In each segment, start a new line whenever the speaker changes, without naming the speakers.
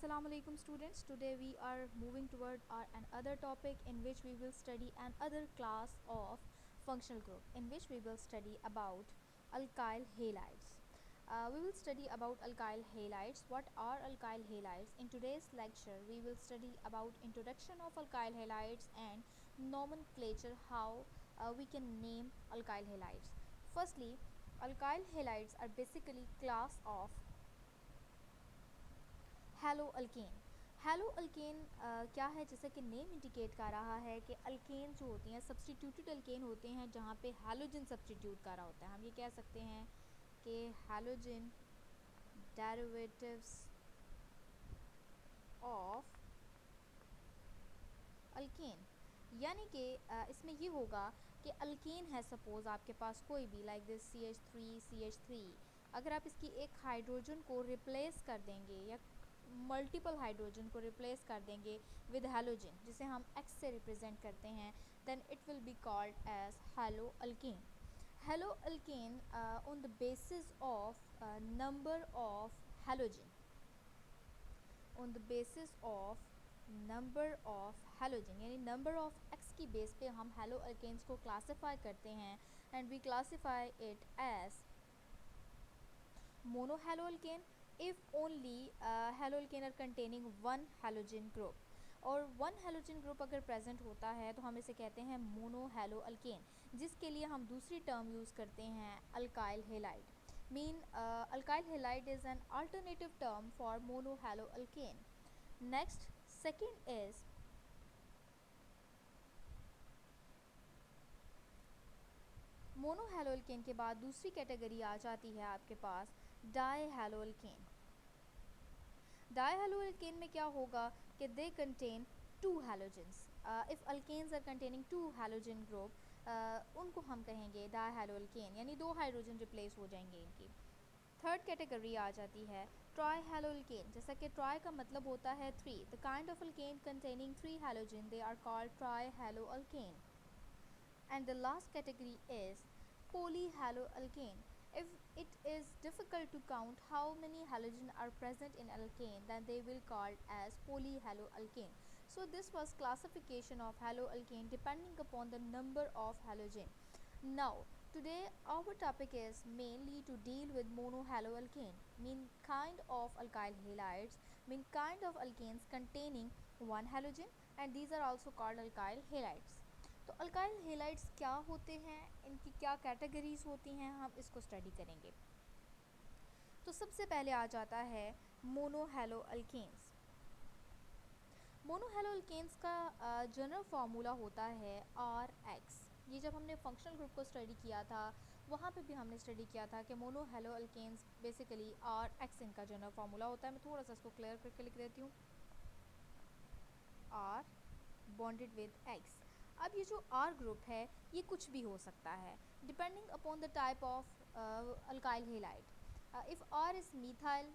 Assalamu alaikum students. Today we are moving toward our another topic in which we will study another class of functional group in which we will study about alkyl halides. We will study about alkyl halides. What are alkyl halides? In today's lecture we will study about introduction of alkyl halides and nomenclature, how we can name alkyl halides. Firstly, alkyl halides are basically class of hello alkane. Hello alkane क्या है, जैसा कि name indicate कर रहा है कि alkane जो होती हैं सब्सटीट्यूटेड अल्केन होते हैं जहाँ पे हैलोजन सब्सटीट्यूट कर रहा होता है। हम ये कह सकते हैं कि हैलोजन डेरिवेटिव्स ऑफ अल्केन, यानी कि इसमें ये होगा कि अल्केन है, सपोज़ आपके पास कोई भी लाइक दिस CH3 अगर आप इसकी एक हाइड्रोजन को रिप्लेस कर देंगे या मल्टीपल हाइड्रोजन को रिप्लेस कर देंगे विद हैलोजन, जिसे हम X से रिप्रेजेंट करते हैं, then it will be called as halo alkane. Halo alkane on the basis of number of halogen, on the basis of number of halogen, यानी number of X की base पे हम halo alkanes को classify करते हैं and we classify it as mono halo alkane if only halo alkane are containing one halogen group, और one halogen group अगर present होता है तो हम इसे कहते हैं मोनो हैलो अल्केन, जिसके लिए हम दूसरी टर्म यूज़ करते हैं alkyl halide. mean alkyl halide is an alternative term for monohaloalkane. Next, second is मोनोहैलोअल्केन के बाद दूसरी कैटेगरी आ जाती है आपके पास डाईहैलोअल्केन। डाईहैलोअल्केन में क्या होगा कि they contain two halogens. If alkanes are containing two halogen group उनको हम कहेंगे डाईहैलोअल्केन, यानी दो हाइड्रोजन रिप्लेस हो जाएंगे इनकी। थर्ड कैटेगरी आ जाती है ट्राईहैलोअल्केन, जैसा कि ट्राई का मतलब होता है three. The kind of alkane containing three halogen they are called trihaloalkane. And the last category is polyhaloalkane. If it is difficult to count how many halogen are present in alkane, then they will called as polyhaloalkane. So this was classification of haloalkane depending upon the number of halogen. Now today our topic is mainly to deal with monohaloalkane, mean kind of alkyl halides, mean kind of alkanes containing one halogen, and these are also called alkyl halides. तो alkyl halides क्या होते हैं, इनकी क्या categories होती हैं, हम इसको स्टडी करेंगे। तो सबसे पहले आ जाता है मोनोहैलोअल्केन्स। मोनोहैलोअल्केन्स का जनरल फार्मूला होता है RX। ये जब हमने फंक्शनल ग्रुप को स्टडी किया था वहाँ पे भी हमने स्टडी किया था कि मोनोहैलोअल्केन्स बेसिकली RX इनका जनरल फार्मूला होता है। मैं थोड़ा सा इसको क्लियर करके लिख देती हूँ, R बॉन्डेड विद X। अब ये जो R ग्रुप है ये कुछ भी हो सकता है depending upon the type of alkyl halide. If R is methyl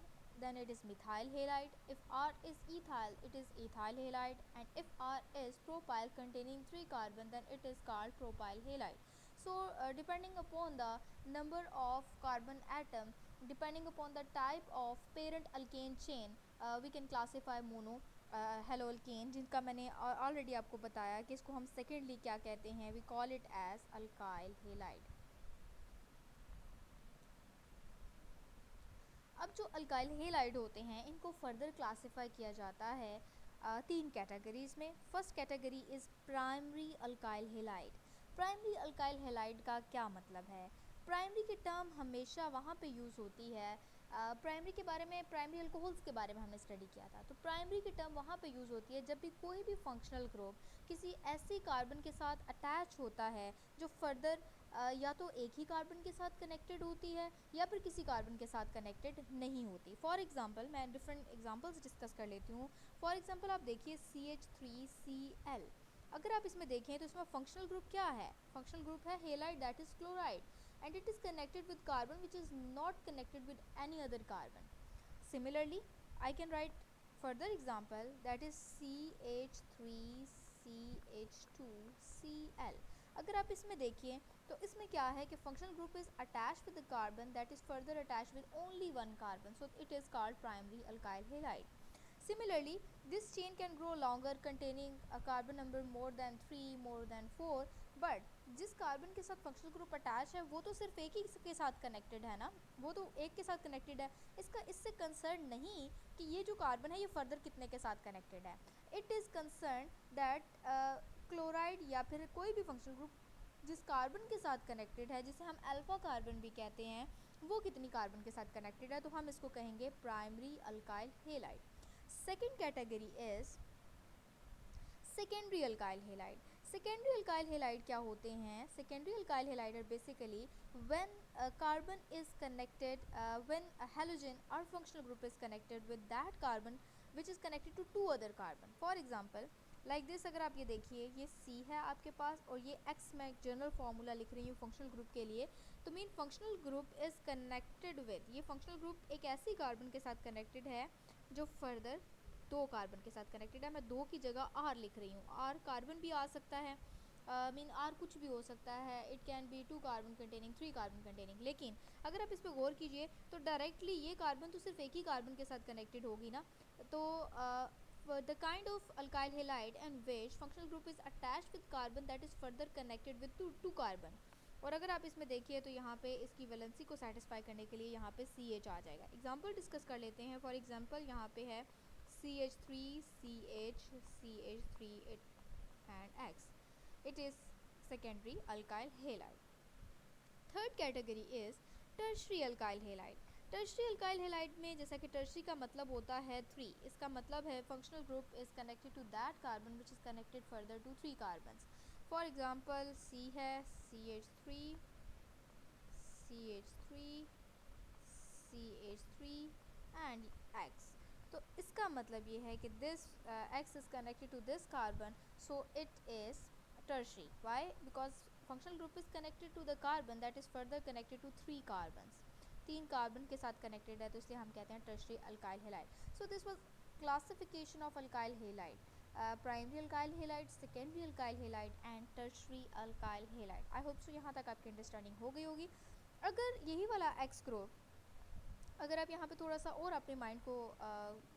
then it is methyl halide, if R is ethyl it is ethyl halide, and if R is propyl containing 3 carbon then it is called propyl halide. So depending upon the number of carbon atom, depending upon the type of parent alkane chain, we can classify mono हेलोअल्केन, जिनका मैंने already आपको बताया कि इसको हम secondly क्या कहते हैं, we call it as alkyl halide. अब जो अल्काइल हेलाइड होते हैं इनको फर्दर क्लासिफाई किया जाता है तीन कैटेगरीज में। First category is primary alkyl halide. Primary alkyl halide का क्या मतलब है? प्राइमरी की टर्म हमेशा वहाँ पे यूज़ होती है, प्राइमरी के बारे में, प्राइमरी अल्कोहल्स के बारे में हमने स्टडी किया था। तो प्राइमरी की टर्म वहाँ पे यूज़ होती है जब भी कोई भी फंक्शनल ग्रुप किसी ऐसी कार्बन के साथ अटैच होता है जो फर्दर या तो एक ही कार्बन के साथ कनेक्टेड होती है या फिर किसी कार्बन के साथ कनेक्टेड नहीं होती। फॉर एग्जांपल मैं डिफरेंट एग्जांपल्स डिस्कस कर लेती हूँ। फॉर एग्जांपल आप देखिए CH3Cl, अगर आप इसमें देखें तो इसमें फंक्शनल ग्रुप क्या है? फंक्शनल ग्रुप है halide, that is chloride, and it is connected with carbon which is not connected with any other carbon. Similarly, I can write further example, that is CH3CH2Cl। अगर आप इसमें देखिए तो इसमें क्या है कि functional group is attached with the carbon that is further attached with only one carbon, so it is called primary alkyl halide. Similarly, this chain can grow longer containing a carbon number more than 3, more than 4, but जिस carbon के साथ functional group attach है वो तो सिर्फ एक ही के साथ कनेक्टेड है ना, वो तो एक के साथ कनेक्टेड है, इसका इससे कंसर्न नहीं कि ये जो कार्बन है ये फर्दर कितने के साथ कनेक्टेड है। It is concern that chloride या फिर कोई भी फंक्शनल ग्रुप जिस कार्बन के साथ कनेक्टेड है, जिसे हम अल्फा कार्बन भी कहते हैं, वो कितनी कार्बन के साथ कनेक्टेड है, तो हम इसको कहेंगे primary alkyl halide. Second category is secondary alkyl halide. Secondary alkyl halide क्या होते हैं? Secondary alkyl halide are basically when carbon is connected, when halogen or functional group is connected with that carbon which is connected to two other carbon. For example like this, अगर आप ये देखिए, ये C है आपके पास और ये X मैं जनरल फार्मूला लिख रही हूँ फंक्शनल ग्रुप के लिए, तो mean functional group is connected with, ये फंक्शनल ग्रुप एक ऐसी कार्बन के साथ कनेक्टेड है जो फर्दर दो कार्बन के साथ कनेक्टेड है। मैं दो की जगह आर लिख रही हूँ, आर कार्बन भी आ सकता है, मीन आर कुछ भी हो सकता है, it can be 2 carbon containing, 3 carbon containing. लेकिन अगर आप इस पर गौर कीजिए तो डायरेक्टली ये कार्बन तो सिर्फ एक ही कार्बन के साथ कनेक्टेड होगी ना। तो the kind of alkyl halide and which functional group is attached with carbon that is further connected with two carbon। और अगर आप इसमें देखिए तो यहाँ पे इसकी वैलेंसी को सेटिस्फाई करने के लिए यहाँ पे CH आ जाएगा। एग्जांपल डिस्कस कर लेते हैं। फॉर एग्जांपल यहाँ पे है CH3 CH CH3 and X, it is secondary alkyl halide। Third category is tertiary alkyl halide. Tertiary alkyl halide में जैसा कि टर्शरी का मतलब होता है 3, इसका मतलब है functional group is connected to that carbon which is connected further to 3 carbons. For example C है CH3 CH3 CH3 and X। तो इसका मतलब ये है कि this X is connected to this carbon, so it is tertiary। Why? Because functional group is connected to the carbon that is further connected to 3 carbons। 3 carbon के साथ connected है, तो इसलिए हम कहते हैं tertiary alkyl halide. So this was classification of alkyl halide, primary alkyl halide, secondary alkyl halide and tertiary alkyl halide. I hope so यहाँ तक आपकी अंडरस्टैंडिंग हो गई होगी। अगर यही वाला एक्स ग्रुप, अगर आप यहाँ पे थोड़ा सा और अपने माइंड को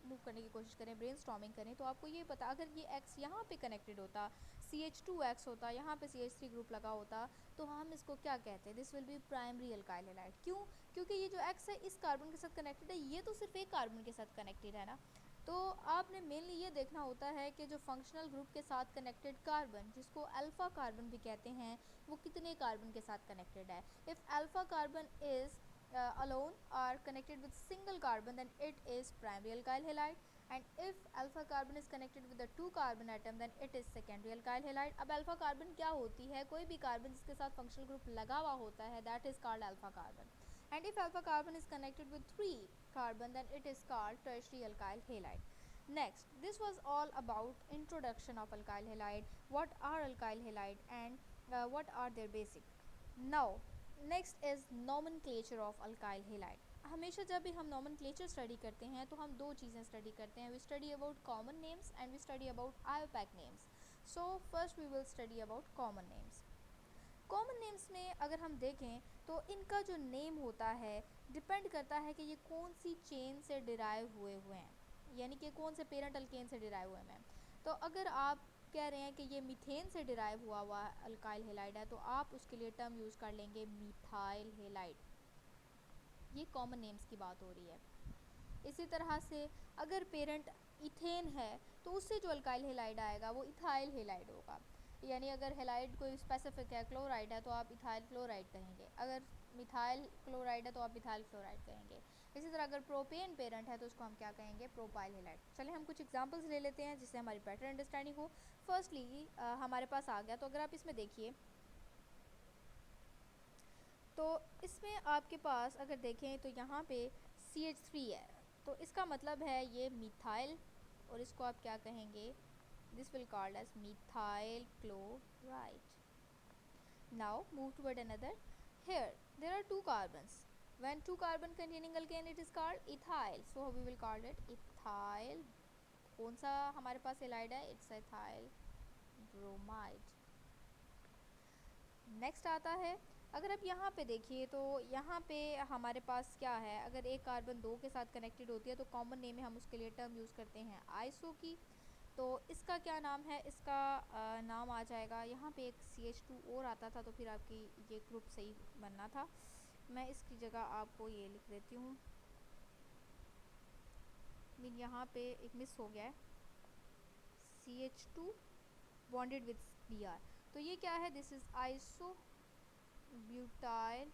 मूव करने की कोशिश करें, ब्रेन स्टॉर्मिंग करें, तो आपको ये पता, अगर ये X यहाँ पे कनेक्टेड होता, CH2X होता, यहाँ पे CH3 ग्रुप लगा होता, तो हम इसको क्या कहते हैं? This will be primary alkyl halide. क्यों? क्योंकि ये जो X है इस कार्बन के साथ कनेक्टेड है, ये तो सिर्फ एक कार्बन के साथ कनेक्टेड है ना। तो आपने मेनली ये देखना होता है कि जो फंक्शनल ग्रुप के साथ कनेक्टेड कार्बन, जिसको अल्फ़ा कार्बन भी कहते हैं, वो कितने कार्बन के साथ कनेक्टेड है। If alpha carbon is alone are connected with single carbon, then it is primary alkyl halide, and if alpha carbon is connected with the 2 carbon atom, then it is secondary alkyl halide। अब alpha carbon क्या होती है? कोई भी carbon जिसके साथ functional group लगा हुआ होता है, that is called alpha carbon, and if alpha carbon is connected with 3 carbon, then it is called tertiary alkyl halide। Next, this was all about introduction of alkyl halide, what are alkyl halide and what are their basic। Now next is nomenclature of alkyl halide. हमेशा जब भी हम nomenclature study करते हैं तो हम दो चीज़ें स्टडी करते हैं, we study about common names and we study about IUPAC names. So first we will study about common names. Common names में अगर हम देखें तो इनका जो नेम होता है डिपेंड करता है कि ये कौन सी चेन से डिराइव हुए हैं, यानी कि कौन से पेरेंट अल्केन से डिराइव हुए हैं। तो अगर आप कह रहे हैं कि ये मीथेन से डिराइव हुआ अल्काइल हेलाइड है, तो आप उसके लिए टर्म यूज़ कर लेंगे मिथाइल हेलाइड। ये कॉमन नेम्स की बात हो रही है। इसी तरह से अगर पेरेंट इथेन है तो उससे जो अल्काइल हेलाइड आएगा वो इथाइल हेलाइड होगा, यानी अगर हेलाइड कोई स्पेसिफिक है, क्लोराइड है, तो आप इथाइल क्लोराइड कहेंगे, अगर मिथाइल क्लोराइड है तो आप इथाइल क्लोराइड कहेंगे। इसी तरह अगर प्रोपेन पेरेंट है तो उसको हम क्या कहेंगे? Propyl halide. चलिए हम कुछ एग्जांपल्स ले लेते हैं जिससे हमारी बेटर अंडरस्टैंडिंग हो। फर्स्टली हमारे पास आ गया, तो अगर आप इसमें देखिए तो इसमें आपके पास अगर देखें तो यहाँ पे CH3 है, तो इसका मतलब है ये मिथाइल, और इसको आप क्या कहेंगे? This will called as methyl chloride. Now move toward another। Here there are 2 carbons, when 2 carbon containing alkane it is called ethyl, so we will call it ethyl। कौन सा हमारे पास हेलाइड है? It's ethyl bromide। नेक्स्ट आता है अगर आप यहाँ पे देखिए तो यहाँ पे हमारे पास क्या है, अगर एक कार्बन दो के साथ कनेक्टेड होती है तो कॉमन नेम है, हम उसके लिए टर्म यूज़ करते हैं आइसो की। तो इसका क्या नाम है, इसका नाम आ जाएगा, यहाँ पे एक CH2 और आता था तो फिर आपकी ये ग्रुप सही बनना था। मैं इसकी जगह आपको ये लिख देती हूँ, मीन यहाँ पे एक मिस हो गया है, CH2 बॉन्डेड विद Br। तो ये क्या है, this is iso butyl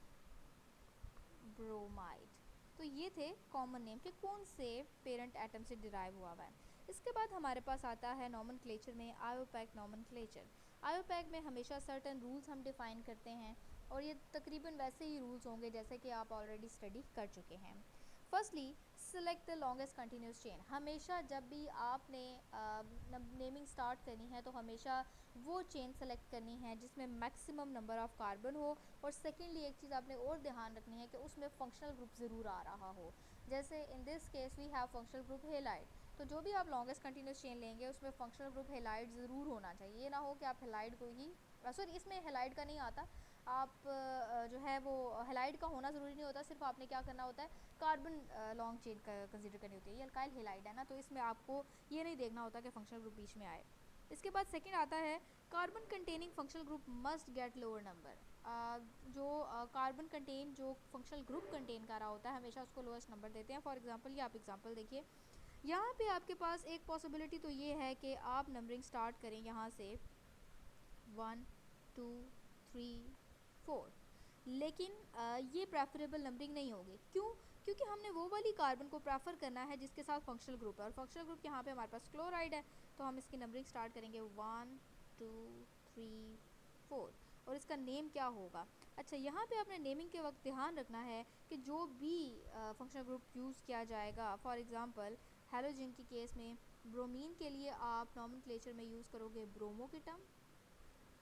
bromide. तो ये थे कॉमन नेम के कौन से पेरेंट एटम से डिराइव हुआ हुआ है। इसके बाद हमारे पास आता है नॉमेनक्लेचर में आयोपैक नॉमेनक्लेचर। आयोपैक में हमेशा सर्टेन रूल्स हम डिफ़ाइन करते हैं और ये तकरीबन वैसे ही रूल्स होंगे जैसे कि आप ऑलरेडी स्टडी कर चुके हैं। Firstly select the longest continuous chain. हमेशा जब भी आपने नेमिंग स्टार्ट करनी है तो हमेशा वो चेन सेलेक्ट करनी है जिसमें मैक्सिमम नंबर ऑफ़ कार्बन हो। और सेकेंडली एक चीज़ आपने और ध्यान रखनी है कि उसमें फंक्शनल ग्रुप ज़रूर आ रहा हो। जैसे in this case we have functional group halide. तो जो भी आप लॉन्गेस्ट कंटिन्यूस चेन लेंगे उसमें फंक्शनल ग्रुप हेलाइड ज़रूर होना चाहिए। ये ना हो कि आप हेलाइड को ही, सॉरी इसमें हेलाइड का नहीं आता, आप जो है वो हेलाइड का होना ज़रूरी नहीं होता, सिर्फ आपने क्या करना होता है, कार्बन लॉन्ग चेन का कंसिडर करनी होती है। ये अल्काइल हेलाइड है ना, तो इसमें आपको ये नहीं देखना होता कि फंक्शनल ग्रुप बीच में आए। इसके बाद सेकंड आता है carbon containing functional group must get lower number. जो कार्बन कंटेन जो फंक्शनल ग्रुप कंटेन कर रहा होता है हमेशा उसको लोएस्ट नंबर देते हैं। फॉर एग्जांपल ये आप एग्जांपल देखिए, यहाँ पे आपके पास एक पॉसिबिलिटी तो ये है कि आप नंबरिंग स्टार्ट करें यहाँ से 1 2 3 4, लेकिन ये प्रेफरेबल नंबरिंग नहीं होगी। क्यों? क्योंकि हमने वो वाली कार्बन को प्रेफर करना है जिसके साथ फंक्शनल ग्रुप है, और फंक्शनल ग्रुप यहाँ पे हमारे पास क्लोराइड है। तो हम इसकी नंबरिंग स्टार्ट करेंगे 1 2 3 4, और इसका नेम क्या होगा। अच्छा, यहाँ पे आपने नेमिंग के वक्त ध्यान रखना है कि जो भी फंक्शनल ग्रुप यूज़ किया जाएगा, फॉर एग्जांपल हेलोजन के केस में ब्रोमीन के लिए आप नॉमेनक्लेचर में यूज़ करोगे ब्रोमो की टर्म,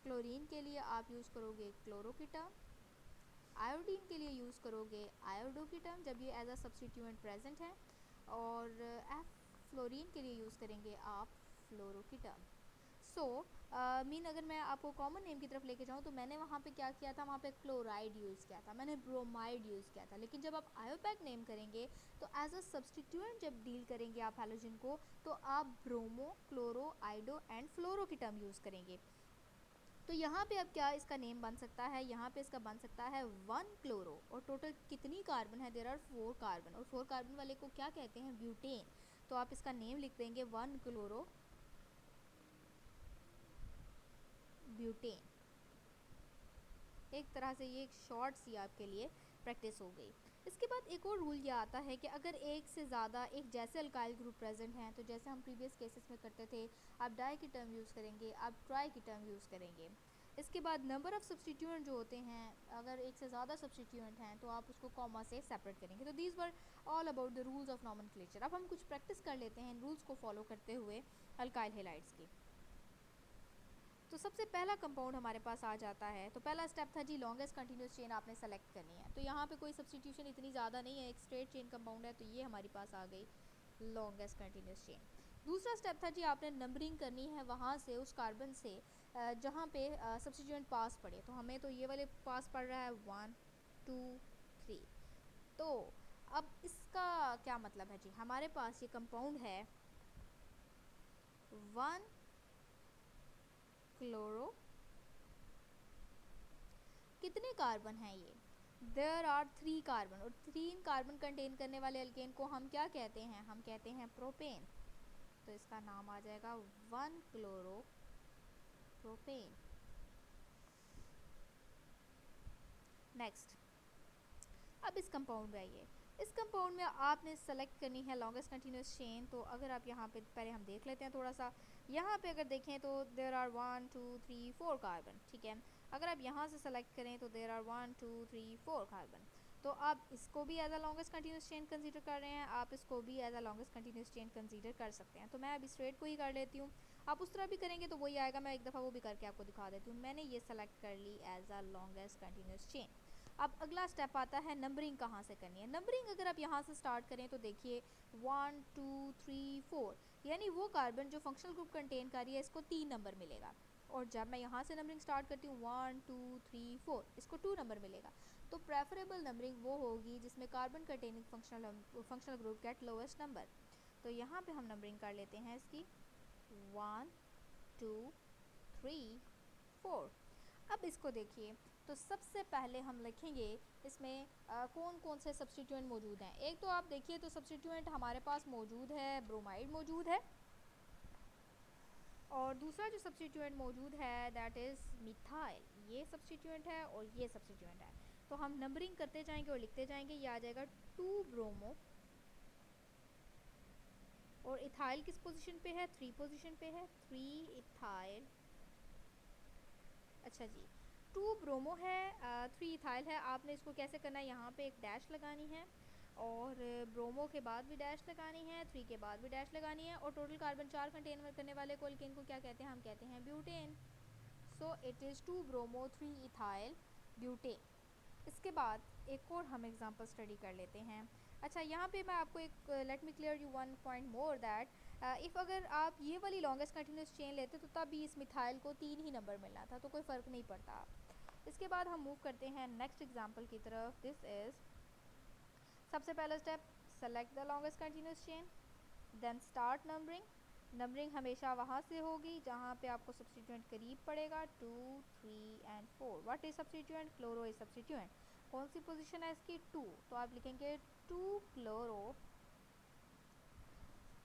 क्लोरीन के लिए आप यूज़ करोगे क्लोरो की टर्म, आयोडीन के लिए यूज़ करोगे आयोडो की टर्म जब ये एज अ सब्सटीट्यूएंट प्रेजेंट है, और एफ फ्लोरीन के लिए यूज़ करेंगे आप फ्लोरो की टर्म। सो मीन अगर मैं आपको कॉमन नेम की तरफ लेके जाऊँ तो मैंने वहाँ पे क्या किया था, वहाँ पे क्लोराइड यूज़ किया था, मैंने ब्रोमाइड यूज़ किया था। लेकिन जब आप आयोपैक नेम करेंगे तो एज अ सब्सटीट्यूएंट जब डील करेंगे आप हैलोजन को, तो आप ब्रोमो क्लोरो आइडो एंड फ्लोरो की टर्म यूज़ करेंगे। तो यहाँ पे अब क्या इसका नेम बन सकता है, यहाँ पे इसका बन सकता है 1 क्लोरो, और टोटल कितनी कार्बन है, देयर आर 4 कार्बन, और 4 कार्बन वाले को क्या कहते हैं, ब्यूटेन। तो आप इसका नेम लिख देंगे 1 क्लोरो ब्यूटेन। एक तरह से ये एक शॉर्ट सी आपके लिए प्रैक्टिस हो गई। इसके बाद एक और रूल ये आता है कि अगर एक से ज़्यादा एक जैसे अल्काइल ग्रुप प्रेजेंट हैं, तो जैसे हम प्रीवियस केसेस में करते थे, आप डाई की टर्म यूज़ करेंगे, आप ट्राई की टर्म यूज़ करेंगे। इसके बाद नंबर ऑफ़ सब्सटीट्यूएंट जो होते हैं, अगर एक से ज़्यादा सब्सटीट्यूएंट हैं तो आप उसको कॉमा से सेपरेट करेंगे। तो these were all about the rules of nomenclature. अब हम कुछ प्रैक्टिस कर लेते हैं इन रूल्स को फॉलो करते हुए अल्काइल हैलाइड्स की। तो सबसे पहला कंपाउंड हमारे पास आ जाता है। तो पहला स्टेप था जी लॉन्गेस्ट कंटिन्यूस चेन आपने सेलेक्ट करनी है। तो यहाँ पे कोई सब्सटीट्यूशन इतनी ज़्यादा नहीं है, एक स्ट्रेट चेन कंपाउंड है, तो ये हमारे पास आ गई लॉन्गेस्ट कंटिन्यूस चेन। दूसरा स्टेप था जी आपने नंबरिंग करनी है वहाँ से, उस कार्बन से जहाँ पे सब्सटीट्यूएंट पास पड़े। तो हमें तो ये वाले पास पड़ रहा है 1 2 3। तो अब इसका क्या मतलब है जी, हमारे पास ये कंपाउंड है 1 क्लोरो, कितने कार्बन हैं ये, देयर आर 3 कार्बन, और 3 कार्बन कंटेन करने वाले अल्केन को हम क्या कहते हैं, हम कहते हैं प्रोपेन। तो इसका नाम आ जाएगा 1 क्लोरो प्रोपेन। नेक्स्ट, अब इस कंपाउंड में आइए। इस कंपाउंड में आपने सेलेक्ट करनी है लॉन्गेस्ट कंटिन्यूस चेन। तो अगर आप यहाँ पे पहले हम देख लेते हैं थोड़ा सा, यहाँ पे अगर देखें तो देयर आर 1 2 3 4 कार्बन, ठीक है। अगर आप यहाँ से सेलेक्ट करें तो देयर आर 1 2 3 4 कार्बन। तो आप इसको भी as a longest continuous chain consider कर रहे हैं, आप इसको भी as a longest continuous chain consider कर सकते हैं। तो मैं अभी स्ट्रेट को ही कर लेती हूँ, आप उस तरह भी करेंगे तो वही आएगा। मैं एक दफ़ा वो भी करके आपको दिखा देती हूँ। मैंने ये सेलेक्ट कर ली as a longest continuous chain. अब अगला स्टेप आता है नंबरिंग कहाँ से करनी है। नंबरिंग अगर आप यहाँ से स्टार्ट करें तो देखिए 1 2 3 4, यानी वो कार्बन जो फंक्शनल ग्रुप कंटेन कर रही है इसको 3 नंबर मिलेगा। और जब मैं यहाँ से नंबरिंग स्टार्ट करती हूँ 1 2 3 4, इसको 2 नंबर मिलेगा। तो प्रेफरेबल नंबरिंग वो होगी जिसमें carbon containing functional group get lowest number. तो यहाँ पे हम नंबरिंग कर लेते हैं इसकी 1 2 3 4। अब इसको देखिए, तो सबसे पहले हम लिखेंगे इसमें कौन कौन से सब्स्टिट्यूएंट मौजूद हैं। एक तो आप देखिए तो सब्स्टिट्यूएंट हमारे पास मौजूद है, ब्रोमाइड मौजूद है, और दूसरा जो सब्स्टिट्यूएंट मौजूद है दैट इज़ मिथाइल। ये सब्स्टिट्यूएंट है और ये सब्स्टिट्यूएंट है। तो हम नंबरिंग करते जाएंगे और लिखते जाएंगे। ये आ जाएगा 2 ब्रोमो, और इथाइल किस पोजीशन पे है, 3 पोजीशन पे है, 3 इथाइल। अच्छा जी, 2 ब्रोमो है, 3 इथाइल है। आपने इसको कैसे करना है, यहाँ पे एक डैश लगानी है, और ब्रोमो के बाद भी डैश लगानी है, 3 के बाद भी डैश लगानी है, और टोटल कार्बन 4 कंटेन करने वाले को अल्केन को क्या कहते हैं, हम कहते हैं butane. So it is 2 bromo 3 ethyl butane. इसके बाद एक और हम एग्जांपल स्टडी कर लेते हैं। अच्छा, यहाँ पे मैं आपको एक let me clear you one point more that if अगर आप ये वाली लॉन्गेस्ट कंटिन्यूस चेन लेते तो तब भी इस मिथाइल को 3 ही नंबर मिलना था, तो कोई फ़र्क नहीं पड़ता। इसके बाद हम मूव करते हैं नेक्स्ट एग्जांपल की तरफ। दिस इज़ सबसे पहला step, select the longest continuous chain, then start numbering. Numbering हमेशा वहाँ से होगी जहाँ पे आपको सब्स्टिट्यूएंट करीब पड़ेगा, 2 3 and 4। What is substituent, chloro is substituent. कौन सी पोजीशन है इसकी, 2, तो आप लिखेंगे 2 क्लोरो।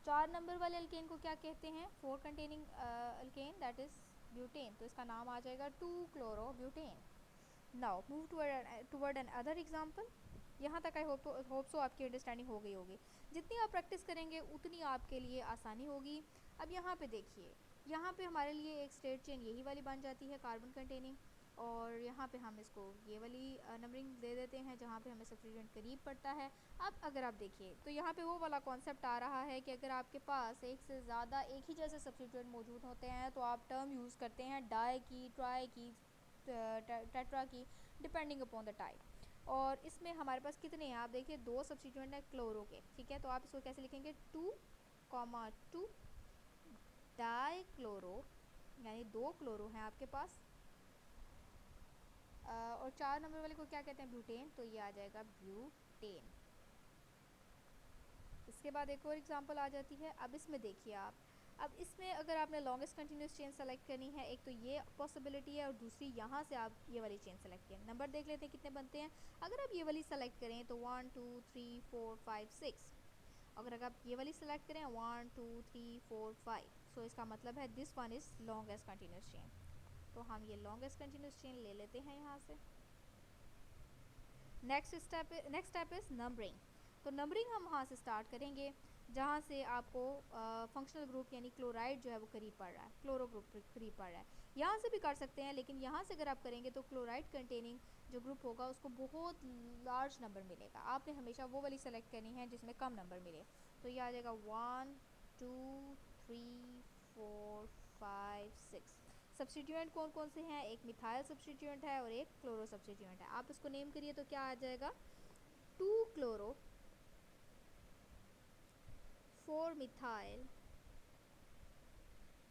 4 नंबर वाले अल्केन को क्या कहते हैं, 4 containing alkane that is butane, तो इसका नाम आ जाएगा 2 chloro butane. Now move toward another example. यहाँ तक आई होप सो आपकी अंडरस्टैंडिंग हो गई होगी। जितनी आप प्रैक्टिस करेंगे उतनी आपके लिए आसानी होगी। अब यहाँ पे देखिए, यहाँ पे हमारे लिए एक स्ट्रेट चेन यही वाली बन जाती है कार्बन कंटेनिंग, और यहाँ पे हम इसको ये वाली नंबरिंग दे देते हैं जहाँ पे हमें सब्स्टिट्यूएंट करीब पड़ता है। अब अगर आप देखिए तो यहाँ पे वो वाला कॉन्सेप्ट आ रहा है कि अगर आपके पास एक से ज़्यादा एक ही जैसे सब्स्टिट्यूएंट मौजूद होते हैं तो आप टर्म यूज़ करते हैं डाई की, ट्राई की, टेट्रा की, डिपेंडिंग अपॉन द टाइप। और इसमें हमारे पास कितने हैं, आप देखिए 2 सब्स्टिट्यूएंट हैं क्लोरो के, ठीक है। तो आप इसको कैसे लिखेंगे, 2,2 डाई क्लोरो, यानी 2 क्लोरो हैं आपके पास। और 4 नंबर वाले को क्या कहते हैं, ब्यूटेन, तो ये आ जाएगा ब्यूटेन। इसके बाद एक और एग्जांपल आ जाती है। अब इसमें देखिए आप, अब इसमें अगर आपने लॉन्गेस्ट कंटिन्यूस चेन सेलेक्ट करनी है, एक तो ये पॉसिबिलिटी है और दूसरी यहाँ से आप ये वाली चेन सेलेक्ट करें। नंबर देख लेते हैं कितने बनते हैं। अगर आप ये वाली सेलेक्ट करें तो 1 2 3 4 5 6। अगर आप ये वाली सेलेक्ट करें 1 2 3 4 5, सो इसका मतलब है this one is longest continuous chain. तो हम ये लॉन्गेस्ट कंटिन्यूस चेन ले लेते हैं यहाँ से। Next step is numbering. तो नंबरिंग हम वहाँ से स्टार्ट करेंगे जहाँ से आपको फंक्शनल ग्रुप यानी क्लोराइड जो है वो करीब पड़ रहा है, क्लोरो ग्रुप करीब पड़ रहा है। यहाँ से भी कर सकते हैं, लेकिन यहाँ से अगर आप करेंगे तो क्लोराइड कंटेनिंग जो ग्रुप होगा उसको बहुत लार्ज नंबर मिलेगा। आपने हमेशा वो वाली सेलेक्ट करनी है जिसमें कम नंबर मिले। तो ये आ जाएगा 1 2 3 4 5 6। सब्स्टिट्यूएंट कौन कौन से हैं, एक मिथाइल सब्स्टिट्यूएंट है और एक क्लोरो सब्स्टिट्यूएंट है। आप इसको नेम करिए तो क्या आ जाएगा, 2 क्लोरो 4 मिथाइल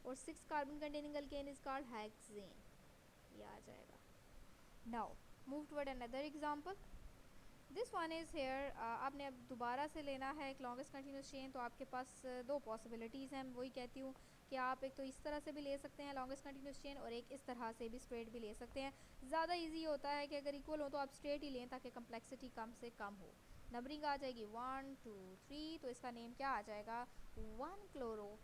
और 6 carbon containing alkane is called hexane. ये आ जाएगा। Now move toward another example. This one is here. आपने अब दोबारा से लेना है एक लॉन्गेस्ट कंटिन्यूस चेन, तो आपके पास दो पॉसिबिलिटीज़ हैं। वही कहती हूँ कि आप एक तो इस तरह से भी ले सकते हैं लॉन्गेस्ट कंटिन्यूस चेन, और एक इस तरह से भी स्ट्रेट भी ले सकते हैं। ज़्यादा इजी होता है कि अगर इक्वल हो तो आप स्ट्रेट ही लें ताकि कम्प्लेक्सिटी कम से कम हो। नंबरिंग आ जाएगी 1 2 3, तो इसका नेम क्या आ जाएगा, 1 क्लोरो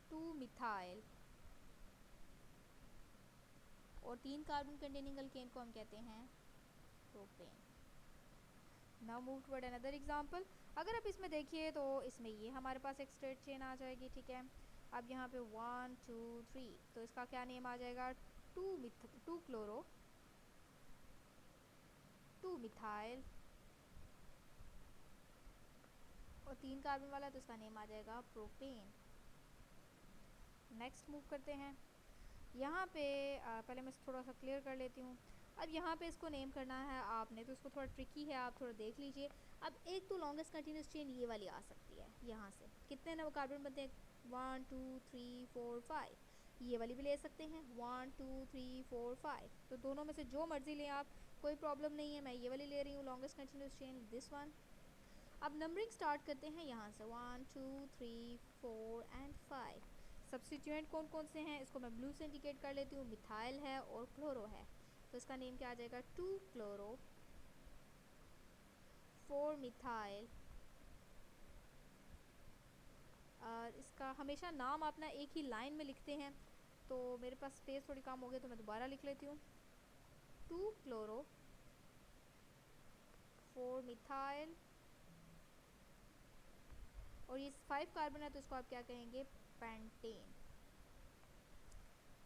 2 मिथाइल और 3 कार्बन कंटेनिंग अल्केन को हम कहते हैं propane. Now move toward another example. अगर आप इसमें देखिए तो इसमें ये हमारे पास एक स्ट्रेट चेन आ जाएगी, ठीक है। अब यहाँ पे 1 2 3, तो इसका क्या नेम आ जाएगा, 2 क्लोरो 2 मिथाइल और 3 कार्बन वाला, तो इसका नेम आ जाएगा प्रोपेन। नेक्स्ट मूव करते हैं। यहाँ पे पहले मैं थोड़ा सा क्लियर कर लेती हूँ। अब यहाँ पे इसको नेम करना है आपने, तो इसको थोड़ा ट्रिकी है, आप थोड़ा देख लीजिए। अब एक तो लॉन्गेस्ट कंटिन्यूस चेन ये वाली आ सकती है, यहाँ से कितने ना कार्बन बनते हैं, 1 2 3 4 5। ये वाली भी ले सकते हैं 1 2 3 4 5, तो दोनों में से जो मर्जी लें आप, कोई प्रॉब्लम नहीं है। मैं ये वाली ले रही हूँ longest continuous chain, this one. अब नंबरिंग स्टार्ट करते हैं यहाँ से 1 2 3 4 एंड 5। सब्स्टिट्यूएंट कौन कौन से हैं, इसको मैं ब्लू से इंडिकेट कर लेती हूँ, मिथाइल है और क्लोरो है। तो इसका नेम क्या आ जाएगा, 2 क्लोरो 4 मिथाइल। और इसका हमेशा नाम अपना एक ही लाइन में लिखते हैं, तो मेरे पास स्पेस थोड़ी कम हो गई तो मैं दोबारा लिख लेती हूँ, 2 क्लोरो 4 मिथाइल। और ये 5 कार्बन है तो इसको आप क्या कहेंगे, pentane.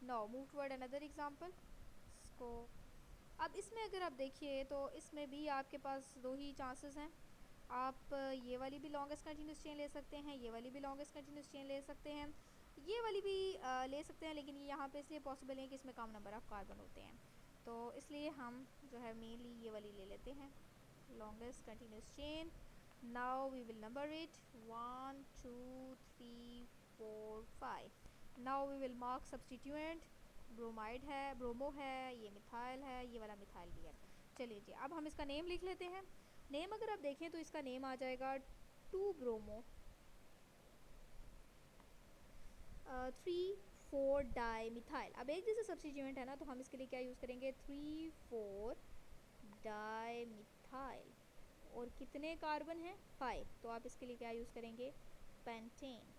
Now move toward another example. इसको अब इसमें अगर आप देखिए तो इसमें भी आपके पास दो ही चांसेस हैं। आप ये वाली भी लॉन्गेस्ट कंटिन्यूस चेन ले सकते हैं, ये वाली भी लॉन्गेस्ट कंटिन्यूस चेन ले सकते हैं, ये वाली भी ले सकते हैं, लेकिन ये यहाँ पे इसलिए पॉसिबल है कि इसमें कम नंबर ऑफ कार्बन होते हैं, तो इसलिए हम जो है मेनली ये वाली ले लेते हैं, longest continuous chain. Now we will number it 1 2 3 4 5। Now we will mark substituent, bromide है, ब्रोमो है, ये मिथाइल है, ये वाला मिथाइल भी है। चलिए जी, अब हम इसका नेम लिख लेते हैं। नेम अगर आप देखें तो इसका नेम आ जाएगा 2 ब्रोमो 3 4 डाई मिथाइल। अब एक जैसे सब्स्टिट्यूएंट है ना, तो हम इसके लिए क्या यूज़ करेंगे, 3 4 डाई मिथाइल। और कितने कार्बन हैं, 5, तो आप इसके लिए क्या यूज़ करेंगे, pentane.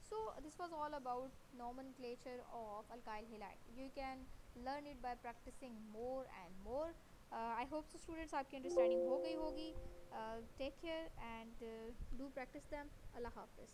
So this was all about nomenclature of alkyl halide. You can learn it by practicing more and more. I hope so students आपकी understanding हो गई होगी. Take care and do practice them. Allah Hafiz.